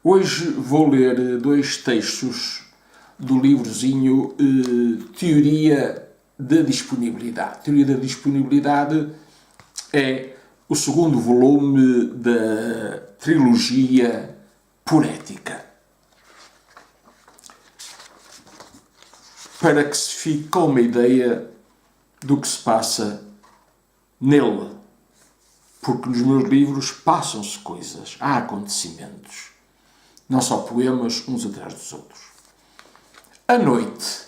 Hoje vou ler dois textos do livrozinho Teoria da Disponibilidade. Teoria da Disponibilidade é o segundo volume da trilogia Poética. Para que se fique com uma ideia do que se passa nele. Porque nos meus livros passam-se coisas, há acontecimentos. Não só poemas uns atrás dos outros. À noite.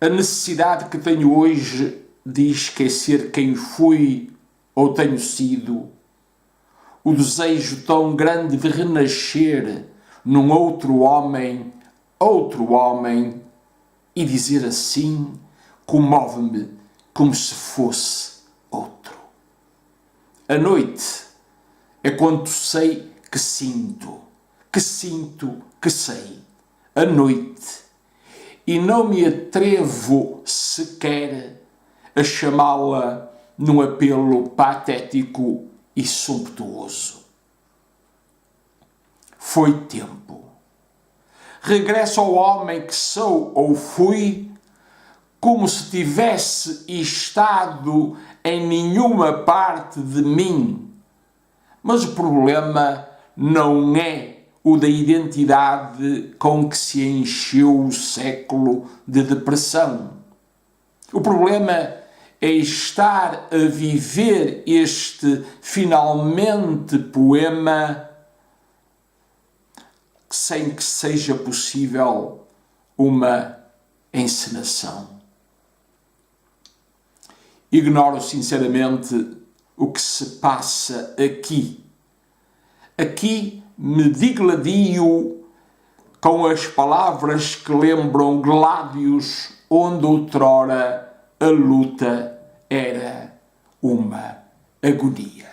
A necessidade que tenho hoje de esquecer quem fui ou tenho sido. O desejo tão grande de renascer num outro homem, e dizer assim, comove-me como se fosse outro. A noite é quando sei que sinto, que sei. A noite. E não me atrevo sequer a chamá-la num apelo patético e sumptuoso. Foi tempo. Regresso ao homem que sou ou fui, como se tivesse estado em nenhuma parte de mim. Mas o problema não é o da identidade com que se encheu o século de depressão. O problema é estar a viver este finalmente poema sem que seja possível uma encenação. Ignoro sinceramente o que se passa aqui. Aqui me digladio com as palavras que lembram gládios onde outrora a luta era uma agonia.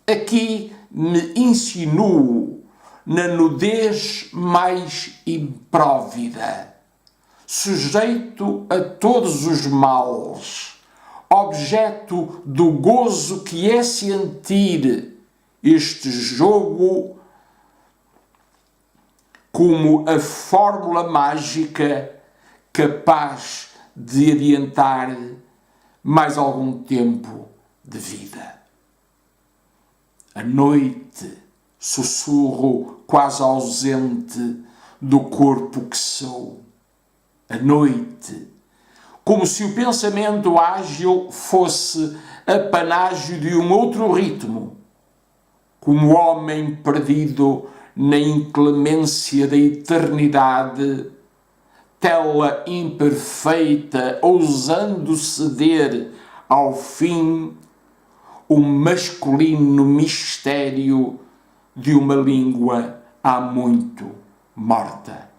Aqui me insinuo na nudez mais impróvida, sujeito a todos os males, objeto do gozo que é sentir este jogo como a fórmula mágica capaz de adiantar mais algum tempo de vida. A noite, sussurro quase ausente do corpo que sou. A noite, como se o pensamento ágil fosse apanágio de um outro ritmo, como homem perdido na inclemência da eternidade, tela imperfeita, ousando ceder ao fim o masculino mistério de uma língua há muito morta.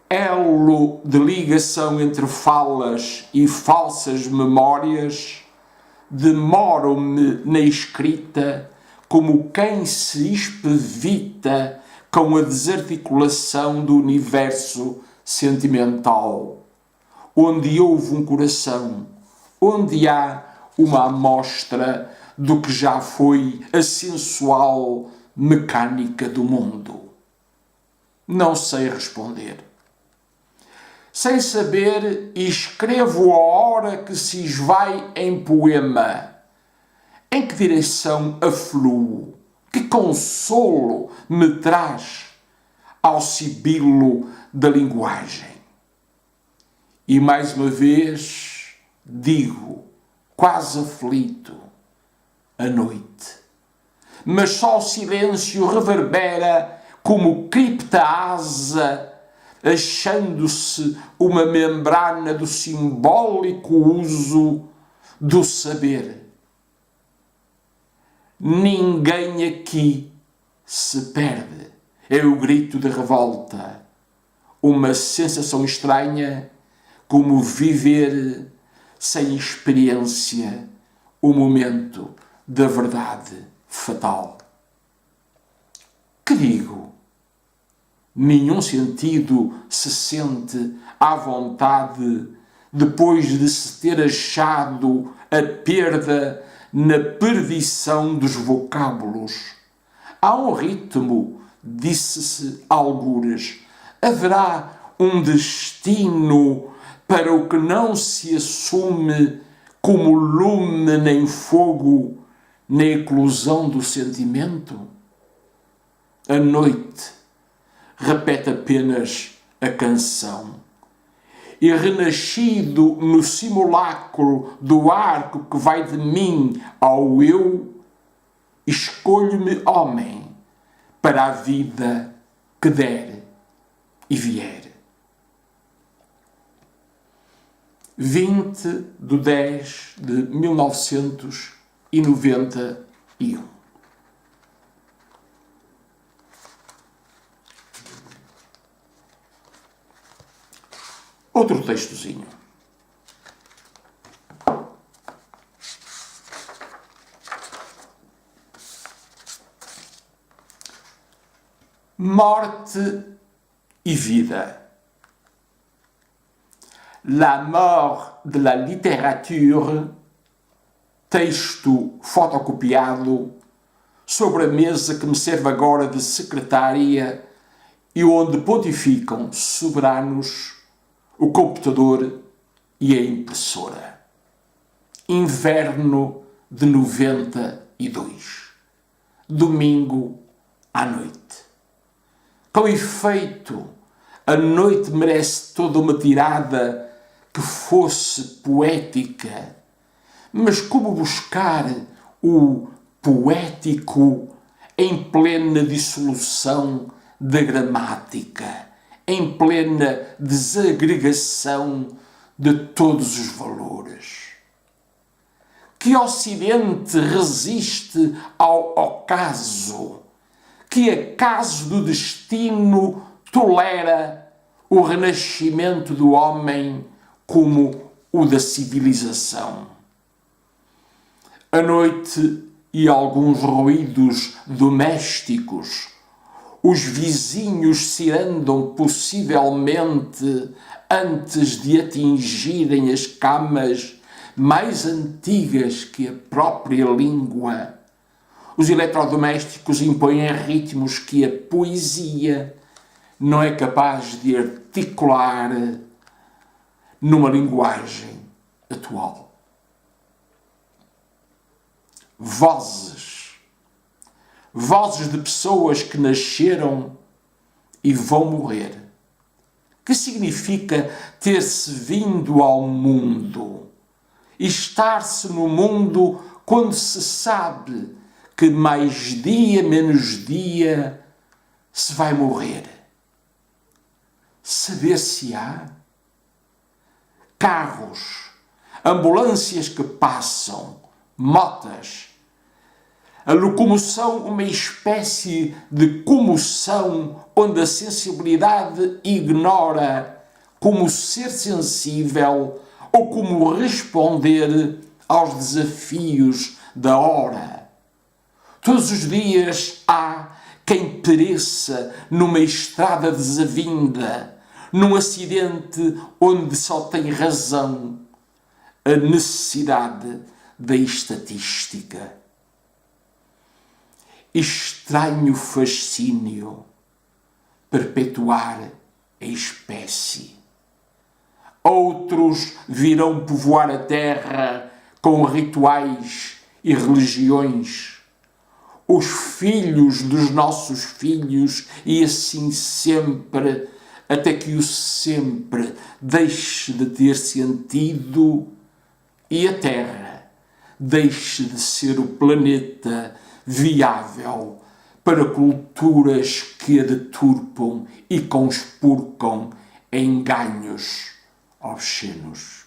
Elo de ligação entre falas e falsas memórias, demoro-me na escrita como quem se espevita com a desarticulação do universo sentimental, onde houve um coração, onde há uma amostra do que já foi a sensual mecânica do mundo. Não sei responder. Sem saber, escrevo a hora que se esvai em poema. Em que direção afluo? Que consolo me traz ao sibilo da linguagem? E mais uma vez digo, quase aflito, a noite. Mas só o silêncio reverbera como cripta asa, achando-se uma membrana do simbólico uso do saber. Ninguém aqui se perde. É o grito de revolta. Uma sensação estranha, como viver sem experiência o momento da verdade fatal. Que digo? Nenhum sentido se sente à vontade depois de se ter achado a perda na perdição dos vocábulos. Há um ritmo, disse-se algures. Haverá um destino para o que não se assume como lume nem fogo na eclosão do sentimento? A noite repete apenas a canção. E renascido no simulacro do arco que vai de mim ao eu, escolho-me homem para a vida que der e vier. 20/10/1991. Outro textozinho. Morte e vida. La mort de la littérature, texto fotocopiado sobre a mesa que me serve agora de secretária e onde pontificam soberanos o computador e a impressora. Inverno de 92. Domingo à noite. Com efeito, a noite merece toda uma tirada que fosse poética. Mas como buscar o poético em plena dissolução da gramática, em plena desagregação de todos os valores? Que ocidente resiste ao ocaso? Que acaso do destino tolera o renascimento do homem como o da civilização? A noite e alguns ruídos domésticos, os vizinhos cirandam possivelmente antes de atingirem as camas mais antigas que a própria língua. Os eletrodomésticos impõem ritmos que a poesia não é capaz de articular numa linguagem atual. Vozes de pessoas que nasceram e vão morrer. Que significa ter-se vindo ao mundo? Estar-se no mundo quando se sabe que mais dia menos dia se vai morrer. Saber-se-á? Carros, ambulâncias que passam, motas, a locomoção uma espécie de comoção onde a sensibilidade ignora como ser sensível ou como responder aos desafios da hora. Todos os dias há quem pereça numa estrada desavinda, num acidente onde só tem razão a necessidade da estatística. Estranho fascínio perpetuar a espécie. Outros virão povoar a terra com rituais e religiões. Os filhos dos nossos filhos, e assim sempre, até que o sempre deixe de ter sentido e a Terra deixe de ser o planeta viável para culturas que a deturpam e conspurcam em ganhos obscenos.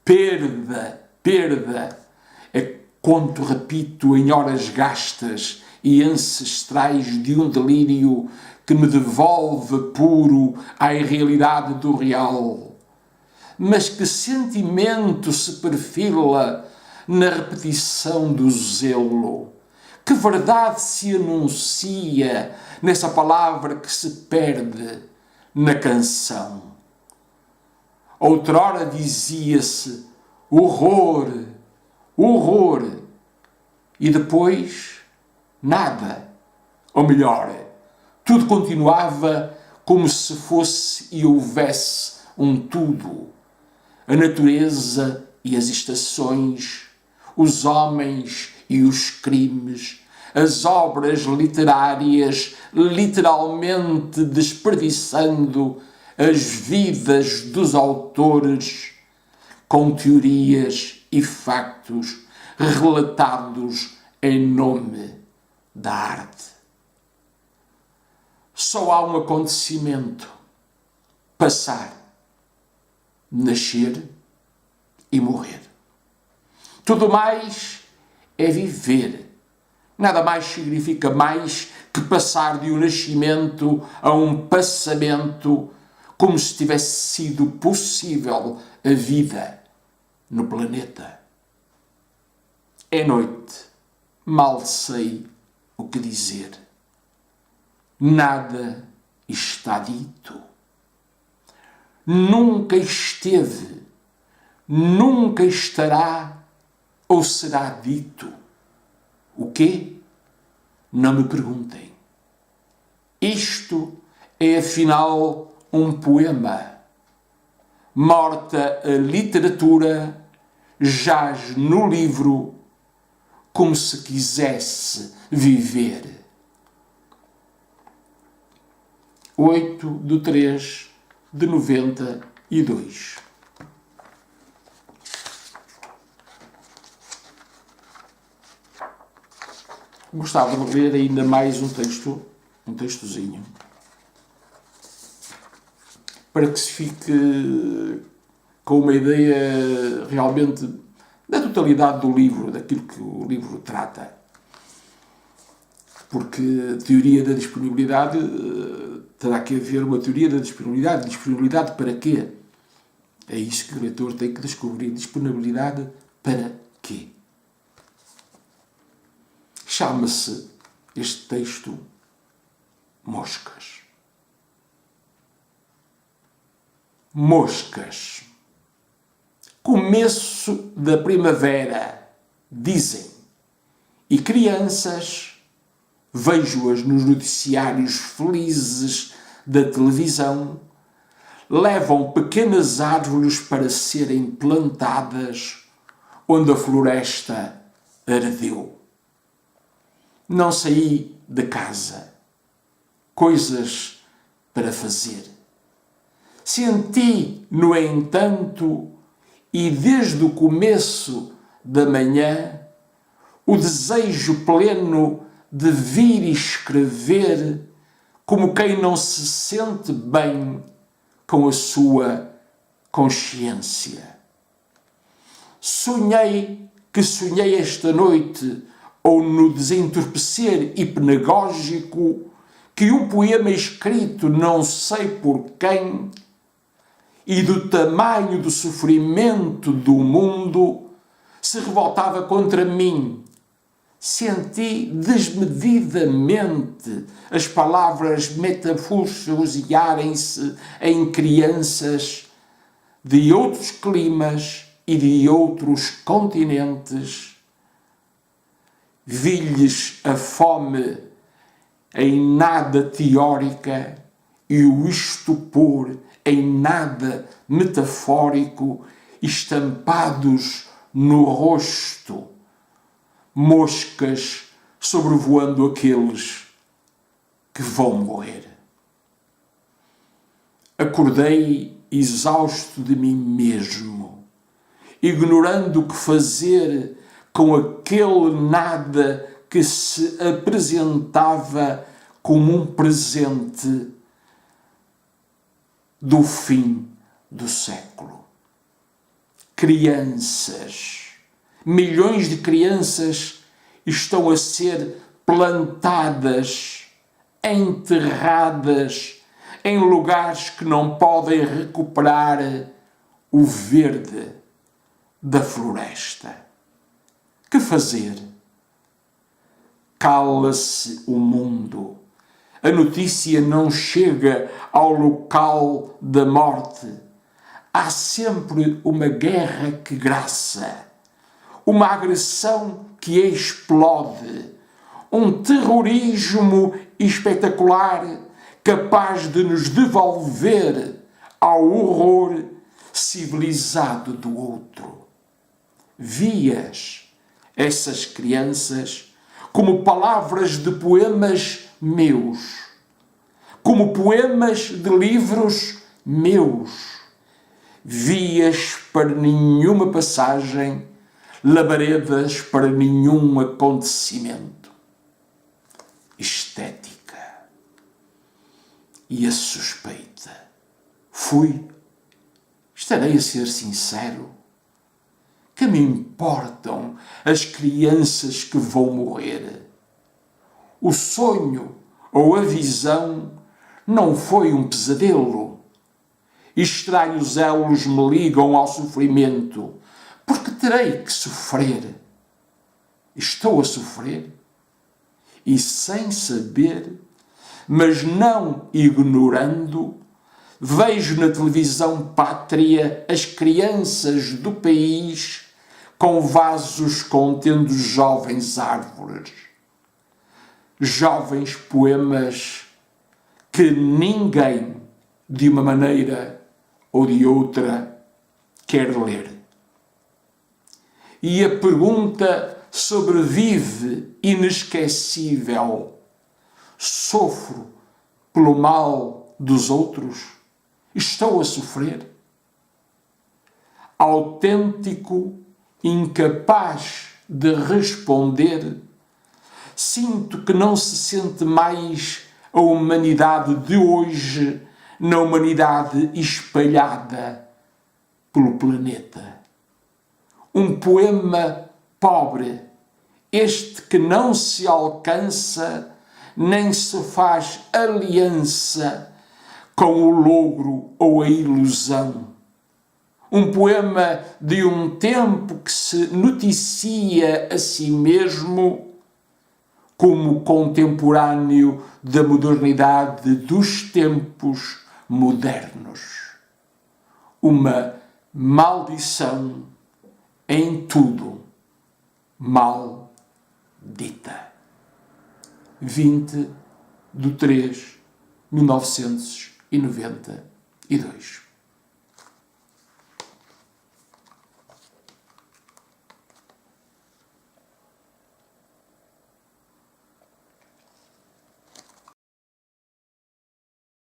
Perda é quanto repito em horas gastas e ancestrais de um delírio que me devolve puro à irrealidade do real. Mas que sentimento se perfila na repetição do zelo? Que verdade se anuncia nessa palavra que se perde na canção? Outrora dizia-se horror, horror e depois nada. Ou melhor, tudo continuava como se fosse e houvesse um tudo. A natureza e as estações, os homens e os crimes, as obras literárias literalmente desperdiçando as vidas dos autores com teorias e factos relatados em nome da arte. Só há um acontecimento: passar, nascer e morrer. Tudo mais é viver. Nada mais significa mais que passar de um nascimento a um passamento, como se tivesse sido possível a vida no planeta. É noite, mal sei o que dizer. Nada está dito. Nunca esteve, nunca estará ou será dito. O quê? Não me perguntem. Isto é, afinal, um poema. Morta a literatura, jaz no livro, como se quisesse viver. 8/3/92. Gostava de ler ainda mais um textozinho, para que se fique com uma ideia realmente da totalidade do livro, daquilo que o livro trata. Porque a teoria da disponibilidade, terá que haver uma teoria da disponibilidade. Disponibilidade para quê? É isso que o leitor tem que descobrir. Disponibilidade para quê? Chama-se este texto Moscas. Moscas. Começo da primavera, dizem. E crianças, vejo-as nos noticiários felizes da televisão, levam pequenas árvores para serem plantadas onde a floresta ardeu. Não saí de casa. Coisas para fazer. Senti, no entanto, e desde o começo da manhã, o desejo pleno de vir escrever como quem não se sente bem com a sua consciência. Sonhei esta noite, ou no desentorpecer hipnagógico, que um poema escrito não sei por quem e do tamanho do sofrimento do mundo se revoltava contra mim. Senti desmedidamente as palavras metamorfosearem-se em crianças de outros climas e de outros continentes. Vi-lhes a fome em nada teórica e o estupor em nada metafórico, estampados no rosto. Moscas sobrevoando aqueles que vão morrer. Acordei exausto de mim mesmo, ignorando o que fazer com aquele nada que se apresentava como um presente do fim do século. Crianças, milhões de crianças estão a ser plantadas, enterradas em lugares que não podem recuperar o verde da floresta. Que fazer? Cala-se o mundo. A notícia não chega ao local da morte. Há sempre uma guerra que graça. uma agressão que explode, um terrorismo espetacular capaz de nos devolver ao horror civilizado do outro. Vias essas crianças como palavras de poemas meus, como poemas de livros meus, vias para nenhuma passagem, labaredas para nenhum acontecimento. Estética e a suspeita. Estarei a ser sincero, que me importam as crianças que vão morrer? O sonho ou a visão não foi um pesadelo. Estranhos elos me ligam ao sofrimento, porque terei que sofrer. Estou a sofrer e sem saber, mas não ignorando, vejo na televisão pátria as crianças do país com vasos contendo jovens árvores, jovens poemas que ninguém, de uma maneira ou de outra, quer ler. E a pergunta sobrevive inesquecível: sofro pelo mal dos outros? Estou a sofrer? Autêntico, incapaz de responder, sinto que não se sente mais a humanidade de hoje na humanidade espalhada pelo planeta. Um poema pobre, este que não se alcança nem se faz aliança com o logro ou a ilusão. Um poema de um tempo que se noticia a si mesmo como contemporâneo da modernidade dos tempos modernos. Uma maldição em tudo mal dita. 20 de 3 de 1992.